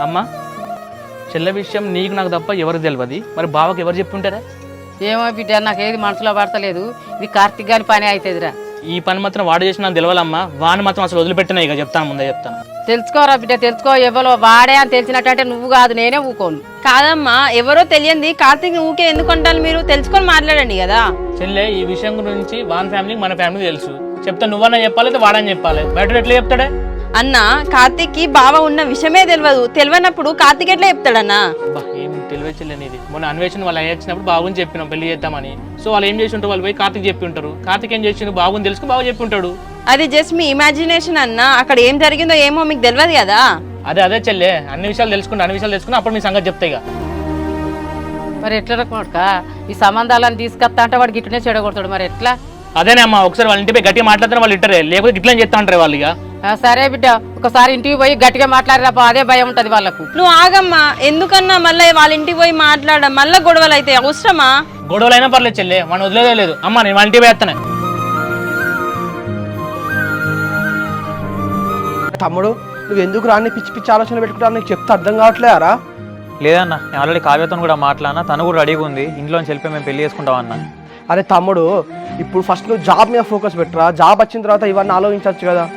అమ్మ చెల్లె విషయం నీకు నాకు తప్ప ఎవరికి తెలియదు, మరి బావకి ఎవరు చెప్పుంటారా? ఏమో బిడ్డ, నాకేది మనసులో పడతలేదు. ఇది కార్తీక్ గారి పని అవుతుందిరా. ఈ పని మాత్రం వాడు చేసి నాకు తెలియాలమ్మా, వాడిని మాత్రం అసలు వదిలిపెట్టినా. ఇక చెప్తాను, ముందే చెప్తాను. తెలుసుకోరా బిడ్డ, తెలుసుకో. ఎవరో వాడే అని తెలిసినట్టు నువ్వు కాదు, నేనే ఊకోను. కాదమ్మా, ఎవరో తెలియంది కార్తీక్ ఊకే ఎందుకు అంటారు? మీరు తెలుసుకొని మాట్లాడండి కదా. చెల్లె ఈ విషయం గురించి వాన్ ఫ్యామిలీకి మన ఫ్యామిలీ తెలుసు. చెప్తా, నువ్వన్నా చెప్పాలి, అయితే వాడని చెప్పాలి. బయట ఎట్లా చెప్తాడే? అన్న కార్తీక్ కి బావ ఉన్న విషయమే తెలియనప్పుడు కార్తీక్ ఎట్లా చెప్తాడన్నా? ఏం తెలివే చెల్లెని ఇది. మొన్న అన్వేషణ వాళ్ళు వచ్చినప్పుడు బాగుని చెప్పినాం పెళ్లి చేద్దామని. సో వాళ్ళు ఏం చేసి ఉంటారు, వాళ్ళు పోయి కార్తీక్ చెప్పి ఉంటారు. కార్తీక్ ఏం చేసి బాగుని తెలుసుకుని బాగా చెప్పి ఉంటాడు. అది జస్ట్ మీ ఇమాజినేషన్ అన్న, అక్కడ ఏం జరిగిందో ఏమో మీకు తెలియదు కదా. అదే చెల్లె, అన్ని విషయాలు తెలుసుకుని అప్పుడు మీ సంగతి చెప్తాయి. మరి ఎట్లా రకమక ఈ సంబంధాలను తీసుకొస్తా అంటే వాడు గిట్టునే చెడగొడతాడు, మరి ఎట్లా? అదేనే అమ్మా, ఒకసారి వాళ్ళ ఇంటిపై గట్టిగా మాట్లాడుతున్నారు వాళ్ళు ఇట్టరే, లేకపోతే గిట్లా చెప్తా ఉంటారు వాళ్ళు. ఇక సరే బిడ్డ, ఒకసారి ఇంటికి పోయి గట్టిగా మాట్లాడినప్పుడు అదే భయం ఉంటది వాళ్ళకు. నువ్వు ఆగమ్మా, ఎందుకన్నా మళ్ళీ వాళ్ళ ఇంటికి పోయి మాట్లాడడం, మళ్ళీ గొడవలు అయితే అవసరమా? గొడవలు అయినా పర్లేదు చెల్లె, మనం వదిలేదే లేదు. అమ్మా నేను వాళ్ళ ఇంటికి వేస్తాను. తమ్ముడు, నువ్వు ఎందుకు రాని పిచ్చి పిచ్చి ఆలోచన పెట్టుకుంటా, నీకు చెప్తే అర్థం కావట్లేదారా? లేదన్నా, నేను ఆల్రెడీ కావ్యతో కూడా మాట్లాడినా, తను కూడా రెడీగా ఉంది. ఇంట్లోంచి వెళ్ళిపోయి మేము పెళ్లి చేసుకుంటామన్నా. అరే తమ్ముడు, ఇప్పుడు ఫస్ట్ నువ్వు జాబ్ మీద ఫోకస్ పెట్టరా. జాబ్ వచ్చిన తర్వాత ఇవన్నీ ఆలోచించవచ్చు కదా.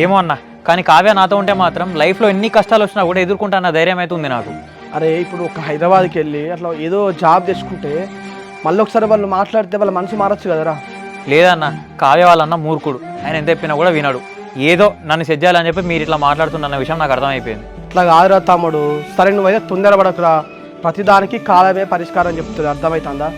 ఏమో అన్న, కానీ కావ్య నాతో ఉంటే మాత్రం లైఫ్లో ఎన్ని కష్టాలు వచ్చినా కూడా ఎదుర్కొంటాన్న ధైర్యం అయితే ఉంది నాకు. అరే ఇప్పుడు ఒక హైదరాబాద్కి వెళ్ళి అట్లా ఏదో జాబ్ తెచ్చుకుంటే మళ్ళీ ఒకసారి వాళ్ళు మాట్లాడితే వాళ్ళ మనసు మారచ్చు కదరా. లేదన్న, కావ్య వాళ్ళన్న మూర్ఖుడు. ఆయన ఎంత చెప్పినా కూడా వినడు. ఏదో నన్ను సెట్ చేయాలని చెప్పి మీరు ఇట్లా మాట్లాడుతున్న విషయం నాకు అర్థమైపోయింది. ఇట్లా కాదురా తమ్ముడు, సరే నువ్వైతే తొందరపడకురా. ప్రతిదానికి కాలమే పరిష్కారం చెప్తుంది, అర్థమవుతుందా?